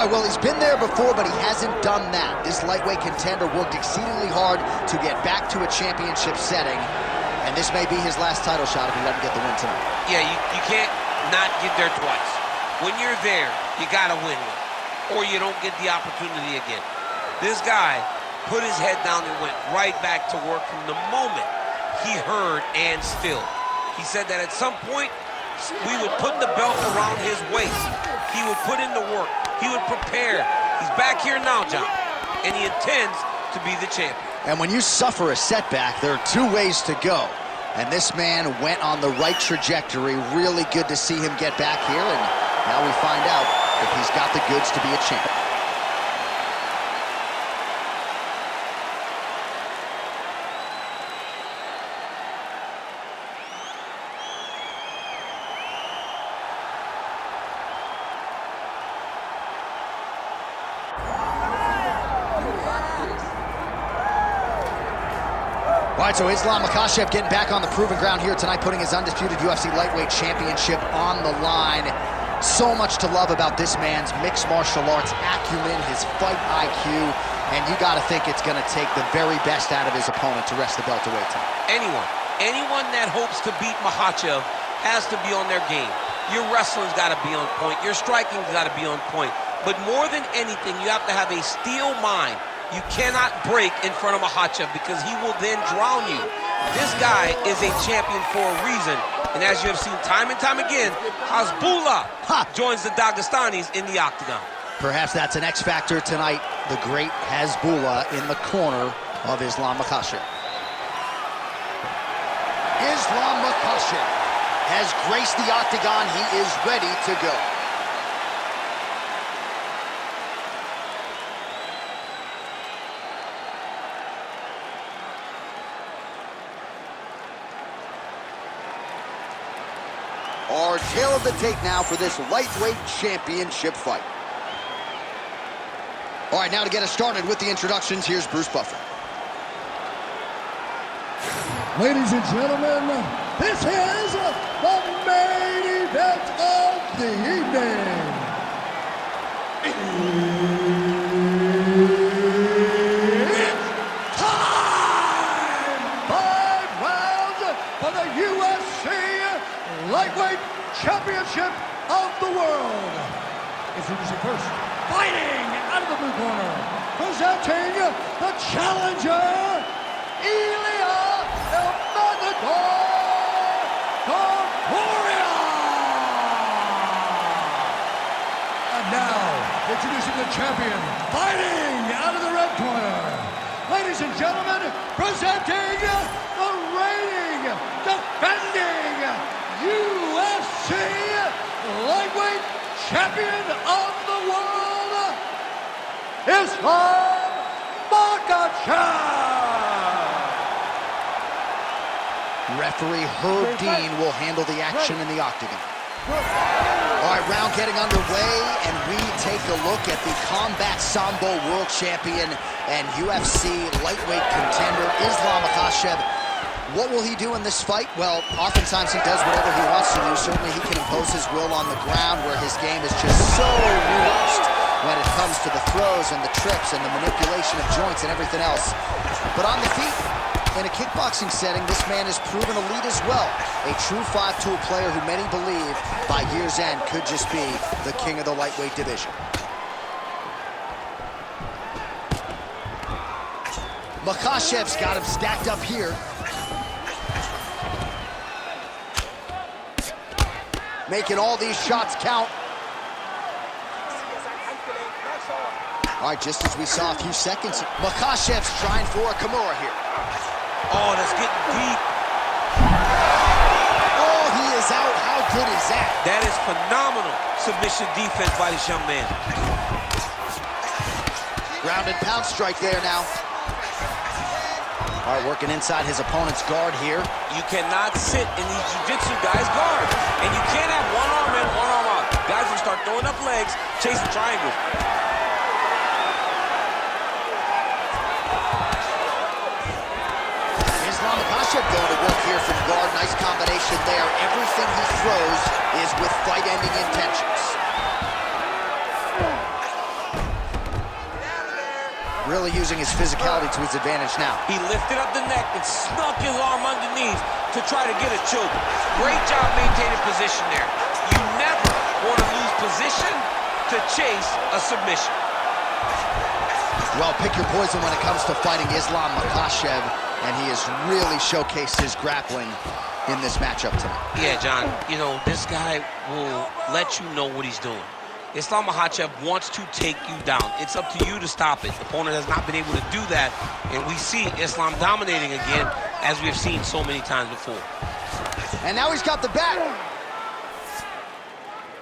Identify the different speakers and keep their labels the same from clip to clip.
Speaker 1: Yeah, well, he's been there before, but he hasn't done that. This lightweight contender worked exceedingly hard to get back to a championship setting, and this may be his last title shot if he doesn't get the win tonight.
Speaker 2: Yeah, you can't not get there twice. When you're there, you gotta win one, or you don't get the opportunity again. This guy put his head down and went right back to work from the moment he heard and still. He said that at some point, we would put the belt around his waist. He would put in the work. He would prepare. He's back here now, John, and he intends to be the champion.
Speaker 1: And when you suffer a setback, there are two ways to go. And this man went on the right trajectory. Really good to see him get back here, and now we find out if he's got the goods to be a champion. All right, so Islam Makhachev getting back on the proven ground here tonight, putting his undisputed UFC lightweight championship on the line. So much to love about this man's mixed martial arts acumen, his fight IQ, and you got to think it's going to take the very best out of his opponent to wrest the belt away tonight.
Speaker 2: Anyone that hopes to beat Makhachev has to be on their game. Your wrestling's got to be on point. Your striking's got to be on point. But more than anything, you have to have a steel mind. You cannot break in front of Makhachev because he will then drown you. This guy is a champion for a reason. And as you have seen time and time again, Hasbullah joins the Dagestanis in the octagon.
Speaker 1: Perhaps that's an X factor tonight. The great Hasbullah in the corner of Islam Makhachev. Islam Makhachev has graced the octagon. He is ready to go. Our tail of the tape now for this lightweight championship fight. All right, now to get us started with the introductions, here's Bruce Buffer.
Speaker 3: Ladies and gentlemen, this is the main event of the evening. It's time! 5 rounds for the UFC Lightweight Championship of the world. Introducing first, fighting out of the blue corner, presenting the challenger, Ilia Topuria. And now, introducing the champion, fighting out of the red corner. Ladies and gentlemen, presenting the reigning, defending UFC lightweight champion of the world, Islam Makhachev.
Speaker 1: Referee Herb Dean will handle the action in the octagon. All right, round getting underway, and we take a look at the Combat Sambo world champion and UFC lightweight contender, Islam Makhachev. What will he do in this fight? Well, oftentimes he does whatever he wants to do. Certainly he can impose his will on the ground, where his game is just so nuanced when it comes to the throws and the trips and the manipulation of joints and everything else. But on the feet, in a kickboxing setting, this man has proven elite as well. A true five-tool player who many believe by year's end could just be the king of the lightweight division. Makhachev's got him stacked up here. Making all these shots count. All right, just as we saw a few seconds, Makhachev's trying for a Kimura here.
Speaker 2: Oh, that's getting deep.
Speaker 1: Oh, he is out. How good is that?
Speaker 2: That is phenomenal submission defense by this young man.
Speaker 1: Ground and pound strike there now. All right, working inside his opponent's guard here.
Speaker 2: You cannot sit in these jiu-jitsu guys' guards. And you can't have one arm in, one arm out. Guys will start throwing up legs, chasing triangles.
Speaker 1: Islam Makhachev going to work here from guard. Nice combination there. Everything he throws is with fight-ending intentions. Really using his physicality to his advantage now.
Speaker 2: He lifted up the neck and snuck his arm underneath to try to get a choke. Great job maintaining position there. You never want to lose position to chase a submission.
Speaker 1: Well, pick your poison when it comes to fighting Islam Makhachev, and he has really showcased his grappling in this matchup tonight.
Speaker 2: Yeah, John, you know, this guy will let you know what he's doing. Islam Makhachev wants to take you down. It's up to you to stop it. The opponent has not been able to do that, and we see Islam dominating again, as we've seen so many times before.
Speaker 1: And now he's got the back.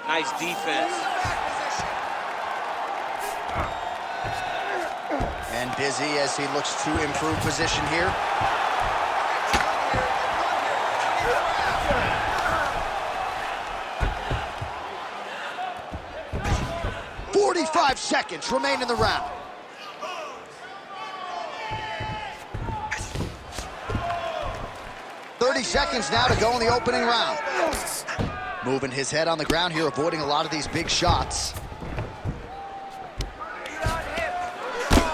Speaker 2: Nice defense.
Speaker 1: And busy as he looks to improve position here. "45 seconds remain in the round. "30 seconds now to go in the opening round." Moving his head on the ground here, avoiding a lot of these big shots.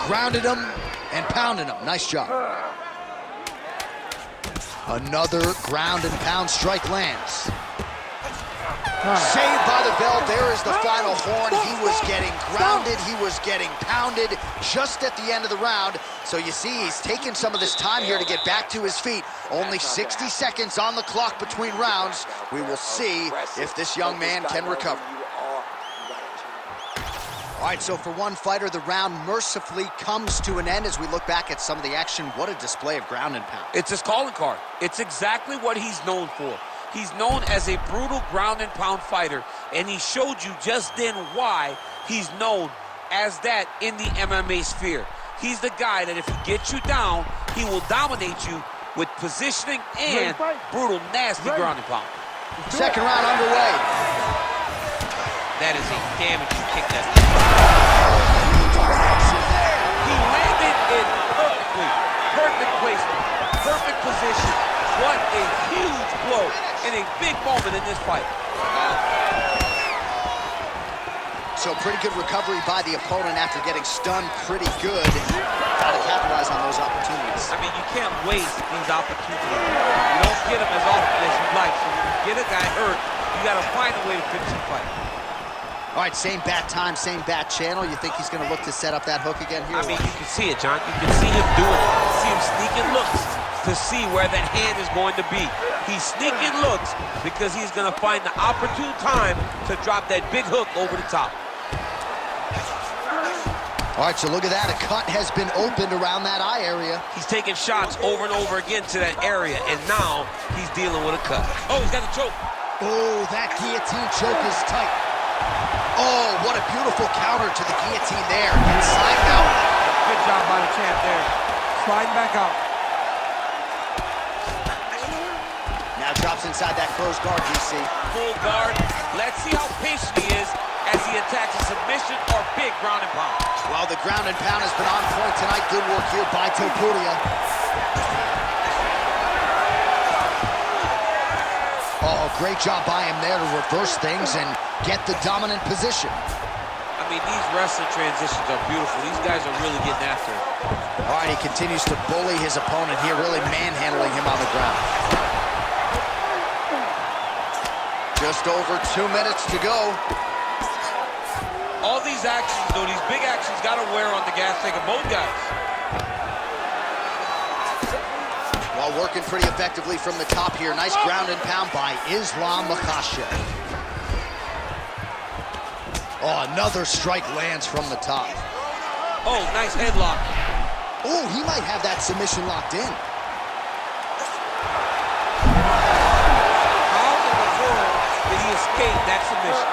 Speaker 1: Grounded him and pounded him. Nice job. Another ground and pound strike lands. Saved by the bell. There is the final horn. He was getting grounded. He was getting pounded just at the end of the round. So you see, he's taken some of this time here to get back to his feet. Only 60 seconds on the clock between rounds. We will see if this young man can recover. All right, so for one fighter, the round mercifully comes to an end as we look back at some of the action. What a display of ground and pound.
Speaker 2: It's his calling card. It's exactly what he's known for. He's known as a brutal ground and pound fighter, and he showed you just then why he's known as that in the MMA sphere. He's the guy that if he gets you down, he will dominate you with positioning and brutal, nasty ground and pound.
Speaker 1: Second round underway.
Speaker 2: That is a damaging kick. He landed it perfectly. Perfect placement. Perfect position. What a huge blow in a big moment in this fight.
Speaker 1: So pretty good recovery by the opponent after getting stunned pretty good. Got to capitalize on those opportunities.
Speaker 2: I mean, you can't waste these opportunities. You don't get them as often as you'd like. So when you get a guy hurt, you got to find a way to finish the fight.
Speaker 1: All right, same bat time, same bat channel. You think he's going to look to set up that hook again here?
Speaker 2: I mean, you can see it, John. You can see him doing it. You can see him sneaking looks to see where that hand is going to be. He's sneaking looks because he's going to find the opportune time to drop that big hook over the top.
Speaker 1: All right, so look at that. A cut has been opened around that eye area.
Speaker 2: He's taking shots over and over again to that area, and now he's dealing with a cut. Oh, he's got the choke.
Speaker 1: Oh, that guillotine choke is tight. Oh, what a beautiful counter to the guillotine there. Inside out.
Speaker 4: Good job by the champ there. Sliding back out.
Speaker 1: Now drops inside that closed guard, DC.
Speaker 2: Full guard. Let's see how patient he is as he attacks a submission or big ground and pound.
Speaker 1: Well, the ground and pound has been on point tonight. Good work here by Topuria. Oh, great job by him there to reverse things and get the dominant position.
Speaker 2: I mean, these wrestling transitions are beautiful. These guys are really getting after it.
Speaker 1: All right, he continues to bully his opponent here, really manhandling him on the ground. Just over 2 minutes to go.
Speaker 2: All these actions, though, these big actions got to wear on the gas tank of both guys.
Speaker 1: While working pretty effectively from the top here. Nice ground and pound by Islam Makhachev. Oh, another strike lands from the top.
Speaker 2: Oh, nice headlock.
Speaker 1: Oh, he might have that submission locked in.
Speaker 2: How in the world did he escape that submission?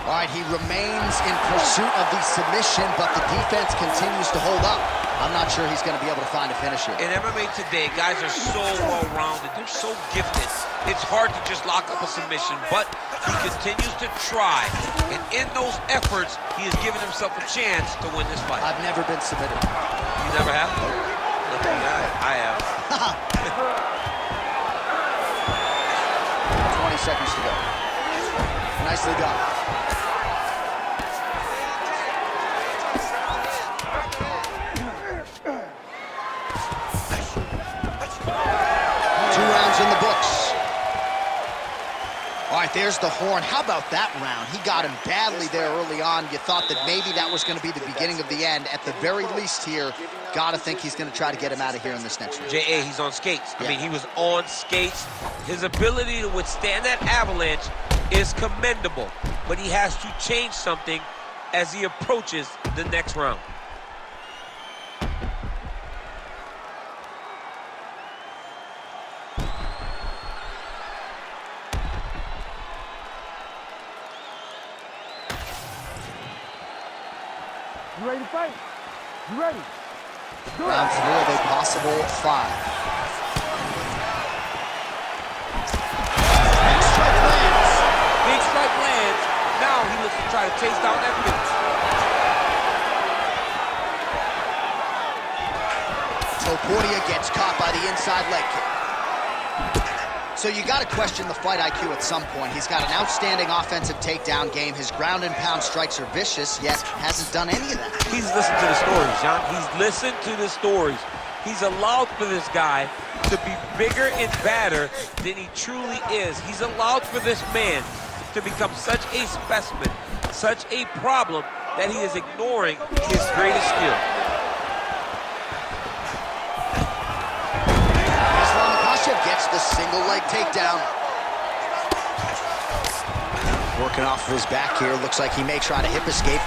Speaker 1: All right, he remains in pursuit of the submission, but the defense continues to hold up. I'm not sure he's going to be able to find a finish here.
Speaker 2: In MMA today, guys are so well-rounded. They're so gifted. It's hard to just lock up a submission, but he continues to try. And in those efforts, he has given himself a chance to win this fight.
Speaker 1: I've never been submitted.
Speaker 2: You never have? Look at that. I have.
Speaker 1: 20 seconds to go. Nicely done. right, there's the horn. How about that round? He got him badly there early on. You thought that maybe that was going to be the beginning of the end. At the very least here, got to think he's going to try to get him out of here in this next round.
Speaker 2: J.A., he's on skates.
Speaker 1: Yeah.
Speaker 2: I mean, he was on skates. His ability to withstand that avalanche is commendable, but he has to change something as he approaches the next round.
Speaker 4: You ready to fight? You ready?
Speaker 1: Round 3 of a possible 5. And strike lands.
Speaker 2: Big strike lands. Now he looks to try to chase down that finish.
Speaker 1: Topuria gets caught by the inside leg kick. So you got to question the fight IQ at some point. He's got an outstanding offensive takedown game. His ground and pound strikes are vicious, yet hasn't done any of that.
Speaker 2: He's listened to the stories, John. He's listened to the stories. He's allowed for this guy to be bigger and badder than he truly is. He's allowed for this man to become such a specimen, such a problem, that he is ignoring his greatest skill.
Speaker 1: Makhachev gets the single leg takedown. Working off of his back here. Looks like he may try to hip escape.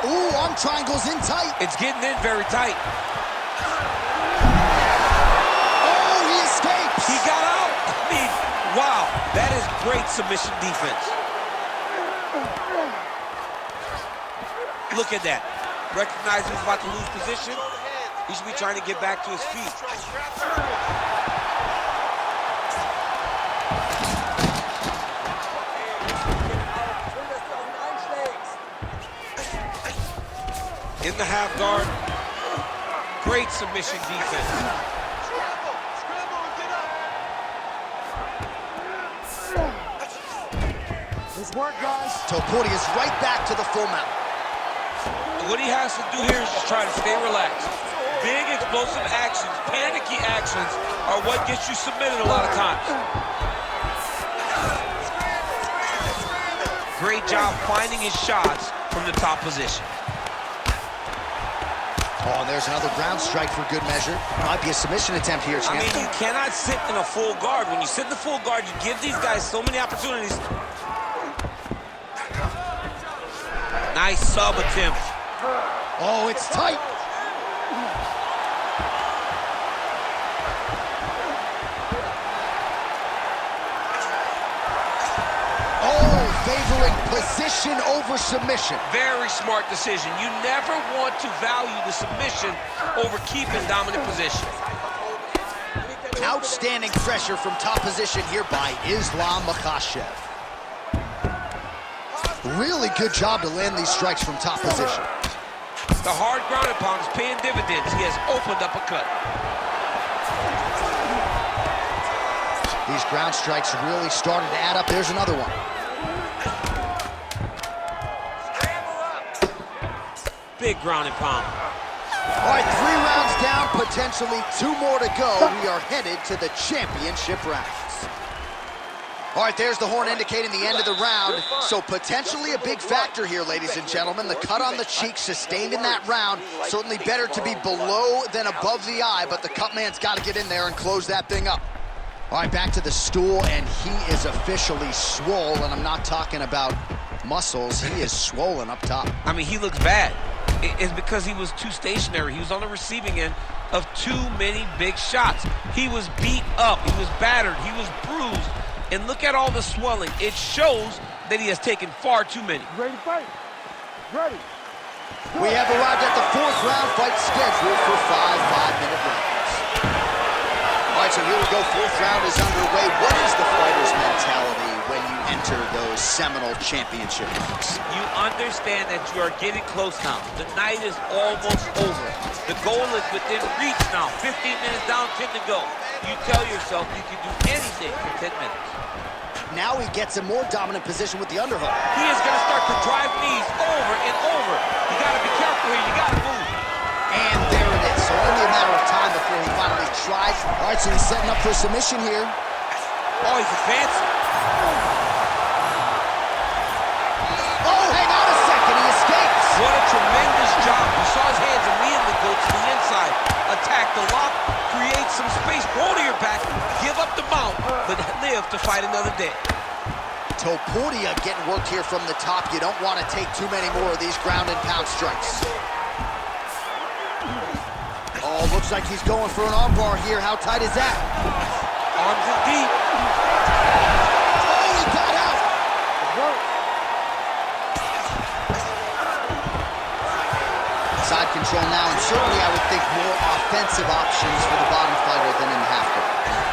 Speaker 1: Ooh, arm triangles in tight.
Speaker 2: It's getting in very tight.
Speaker 1: Oh, he escapes.
Speaker 2: He got out. I mean, wow, that is great submission defense. Look at that. Recognizing he's about to lose position. He should be trying to get back to his feet. In the half guard. Great submission defense.
Speaker 4: Let's work, guys.
Speaker 1: Topuria's right back to the full mount.
Speaker 2: What he has to do here is just try to stay relaxed. Big explosive actions, panicky actions are what gets you submitted a lot of times. Great job finding his shots from the top position.
Speaker 1: Oh, and there's another ground strike for good measure. Might be a submission attempt here, champ.
Speaker 2: I mean, you cannot sit in a full guard. When you sit in the full guard, you give these guys so many opportunities. Nice sub attempt.
Speaker 1: Oh, it's tight. Oh, favoring position over submission.
Speaker 2: Very smart decision. You never want to value the submission over keeping dominant position.
Speaker 1: Outstanding pressure from top position here by Ilia Makhachev. Really good job to land these strikes from top position.
Speaker 2: The hard ground and pound is paying dividends. He has opened up a cut.
Speaker 1: These ground strikes really started to add up. There's another one.
Speaker 2: Big ground and pound.
Speaker 1: All right, 3 rounds down, potentially 2 more to go. We are headed to the championship rounds. All right, there's the horn indicating the end of the round. So potentially a big factor here, ladies and gentlemen. The cut on the cheek sustained in that round. Certainly better to be below than above the eye, but the cut man's got to get in there and close that thing up. All right, back to the stool, and he is officially swole, and I'm not talking about muscles. He is swollen up top.
Speaker 2: I mean, he looks bad. It's because he was too stationary. He was on the receiving end of too many big shots. He was beat up. He was battered. He was bruised. And look at all the swelling. It shows that he has taken far too many.
Speaker 4: Ready to fight? Ready.
Speaker 1: We have arrived at the 4th round fight scheduled for 5 5-minute rounds. All right, so here we go. 4th round is underway. What is the fighter's mentality when you enter those seminal championship rounds?
Speaker 2: You understand that you are getting close now. The night is almost over. The goal is within reach now. 15 minutes down, 10 to go. You tell yourself you can do anything for 10 minutes.
Speaker 1: Now he gets a more dominant position with the underhook.
Speaker 2: He is going to start to drive knees over and over. You got to be careful here. You got to move.
Speaker 1: And there it is. So only a matter of time before he finally tries. All right, so he's setting up for a submission here.
Speaker 2: Oh, he's advancing.
Speaker 1: Oh, hang on a second, he escapes.
Speaker 2: What a tremendous job. You saw his hands immediately go to the inside. Attack the lock, create some space, roll to your back, give up the mount, but live to fight another day.
Speaker 1: Topuria getting worked here from the top. You don't want to take too many more of these ground and pound strikes. Oh, looks like he's going for an armbar here. How tight is that?
Speaker 2: Arms in deep.
Speaker 1: Oh, he got out. Side control now, and certainly I would think more offensive options for the bottom fighter than in the half guard.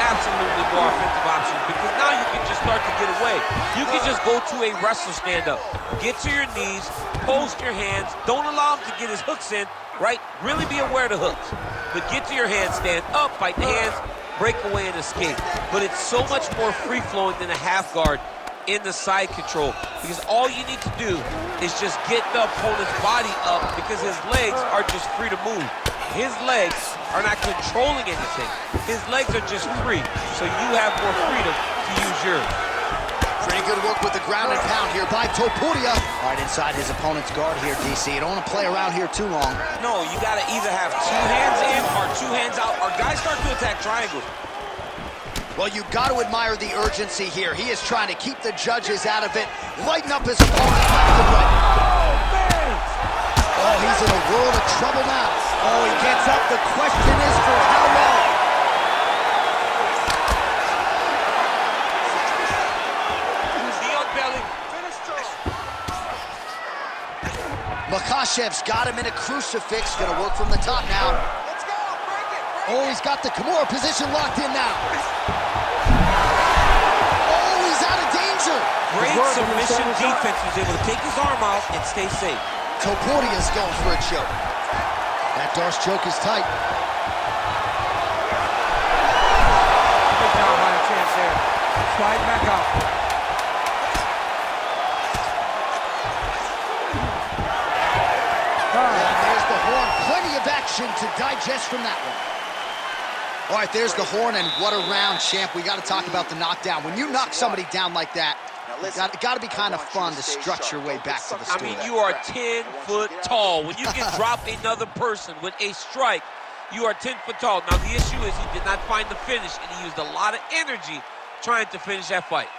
Speaker 2: Absolutely more offensive options, because now you can just start to get away. You can just go to a wrestler stand-up. Get to your knees, post your hands, don't allow him to get his hooks in, right? Really be aware of the hooks. But get to your hands, stand up, fight the hands, break away and escape. But it's so much more free-flowing than a half guard in the side control, because all you need to do is just get the opponent's body up, because his legs are just free to move. His legs are not controlling anything. His legs are just free, so you have more freedom to use yours.
Speaker 1: Pretty good work with the ground and pound here by Topuria. All right, inside his opponent's guard here, DC. You don't want to play around here too long.
Speaker 2: No, you got to either have 2 hands in or 2 hands out, or guys start to attack triangles.
Speaker 1: Well, you got to admire the urgency here. He is trying to keep the judges out of it, lighten up his opponent left and right. Oh, he's in a world of trouble now. Oh, he gets up. The question is for how long? Makhachev's got him in a crucifix. Gonna work from the top now.
Speaker 4: Let's go, break it.
Speaker 1: Oh, he's got the Kimura position locked in now. Oh, he's out of danger.
Speaker 2: Great submission defense. He's able to take his arm out and stay safe.
Speaker 1: Topuria's going for a choke. That Darce choke is tight.
Speaker 4: Good job, Makhachev there. Slide back up.
Speaker 1: And there's the horn. Plenty of action to digest from that one. All right, there's the horn, and what a round, champ. We got to talk about the knockdown. When you knock somebody down like that, it got to be kind of fun to strut your way back to the stool.
Speaker 2: I mean, you are 10 foot tall. When you can drop another person with a strike, you are 10 foot tall. Now, the issue is he did not find the finish, and he used a lot of energy trying to finish that fight.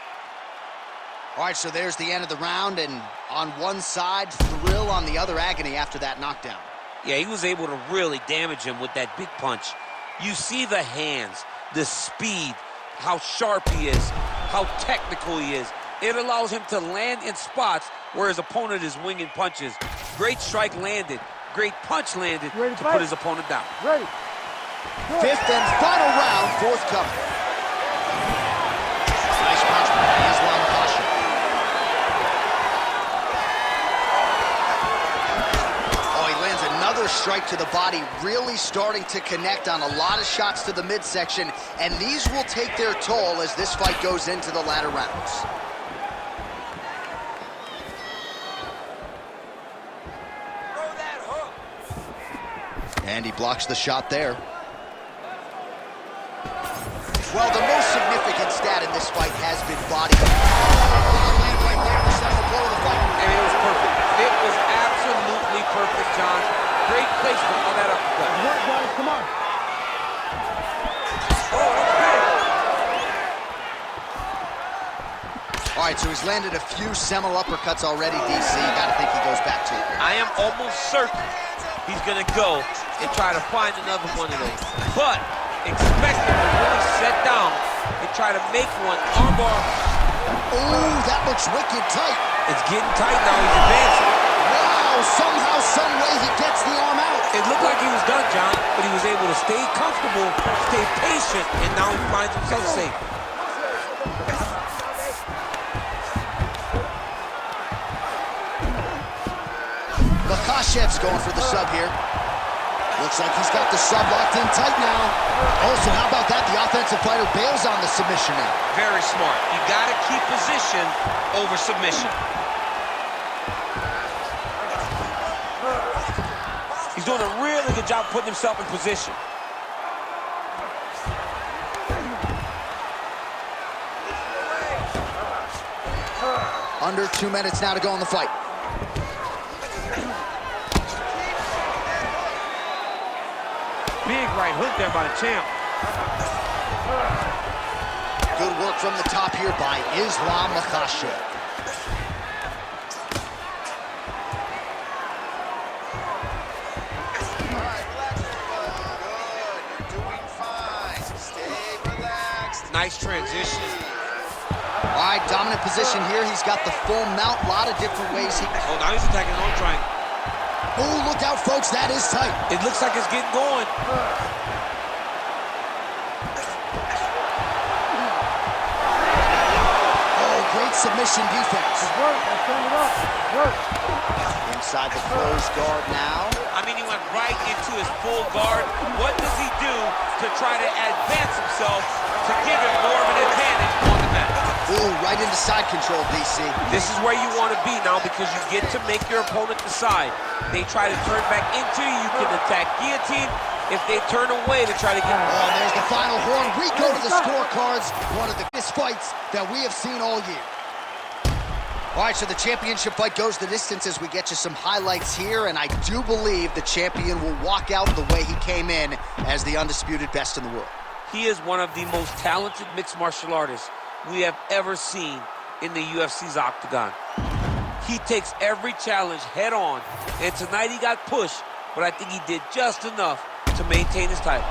Speaker 1: All right, so there's the end of the round, and on one side, thrill, on the other, agony after that knockdown.
Speaker 2: Yeah, he was able to really damage him with that big punch. You see the hands, the speed, how sharp he is, how technical he is. It allows him to land in spots where his opponent is winging punches. Great strike landed, great punch landed to put his opponent down.
Speaker 3: Ready.
Speaker 1: Fifth and final round, forthcoming. Nice punch by Ilia Topuria. Oh, he lands another strike to the body, really starting to connect on a lot of shots to the midsection, and these will take their toll as this fight goes into the latter rounds. And he blocks the shot there. Well, the most significant stat in this fight has been body. Right there, the second blow of the fight.
Speaker 2: And it was perfect. It was absolutely perfect, John. Great placement on that uppercut.
Speaker 3: Work, guys, come on.
Speaker 2: Oh, that's big.
Speaker 1: All right, so he's landed a few seminal uppercuts already, DC. You got to think he goes back to it.
Speaker 2: I am almost certain he's going to go and try to find another one of those. But expect him to really set down and try to make one armbar.
Speaker 1: Oh, that looks wicked tight.
Speaker 2: It's getting tight now. He's advancing.
Speaker 1: Wow, somehow, some way he gets the arm out.
Speaker 2: It looked like he was done, John, but he was able to stay comfortable, stay patient, and now he finds himself safe.
Speaker 1: Makhachev's going for the sub here. Looks like he's got the sub locked in tight now. Also, how about that? The offensive fighter bails on the submission now.
Speaker 2: Very smart. You got to keep position over submission. He's doing a really good job putting himself in position.
Speaker 1: Under 2 minutes now to go in the fight.
Speaker 4: Big right hook there by the champ.
Speaker 1: Good work from the top here by Ilia Makhachev.
Speaker 2: Nice transition.
Speaker 1: All right, dominant position here. He's got the full mount. A lot of different ways.
Speaker 2: Oh, now he's attacking his own triangle.
Speaker 1: Oh, look out, folks. That is tight.
Speaker 2: It looks like it's getting going.
Speaker 1: Oh, great submission defense.
Speaker 4: Good work. Let's turn it up. Work.
Speaker 1: Inside the closed guard now.
Speaker 2: I mean, he went right into his full guard. What does he do to try to advance himself to give him more of an advantage on the mat?
Speaker 1: Ooh, right into side control, DC.
Speaker 2: This is where you want to be now because you get to make your opponent decide. They try to turn back into you, you can attack guillotine. If they turn away to try to get...
Speaker 1: Oh, there's the final horn. We go to the scorecards. One of the biggest fights that we have seen all year. All right, so the championship fight goes the distance as we get you some highlights here, and I do believe the champion will walk out the way he came in as the undisputed best in the world.
Speaker 2: He is one of the most talented mixed martial artists we have ever seen in the UFC's octagon. He takes every challenge head on, and tonight he got pushed, but I think he did just enough to maintain his title.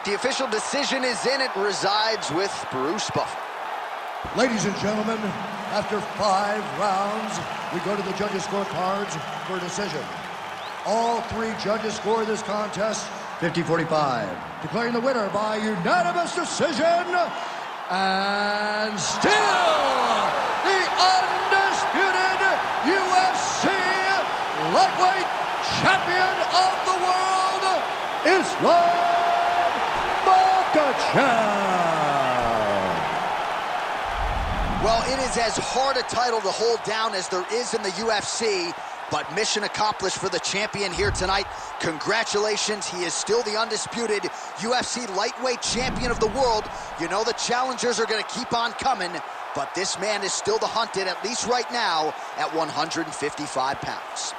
Speaker 1: The official decision is in. It resides with Bruce Buffer.
Speaker 3: Ladies and gentlemen, after 5 rounds, we go to the judges' scorecards for a decision. All 3 judges score this contest 50-45, declaring the winner by unanimous decision, and still the undisputed UFC lightweight champion of the world, Ilia Topuria.
Speaker 1: Well, it is as hard a title to hold down as there is in the UFC, but mission accomplished for the champion here tonight. Congratulations, he is still the undisputed UFC lightweight champion of the world. You know the challengers are going to keep on coming, but this man is still the hunted, at least right now, at 155 pounds.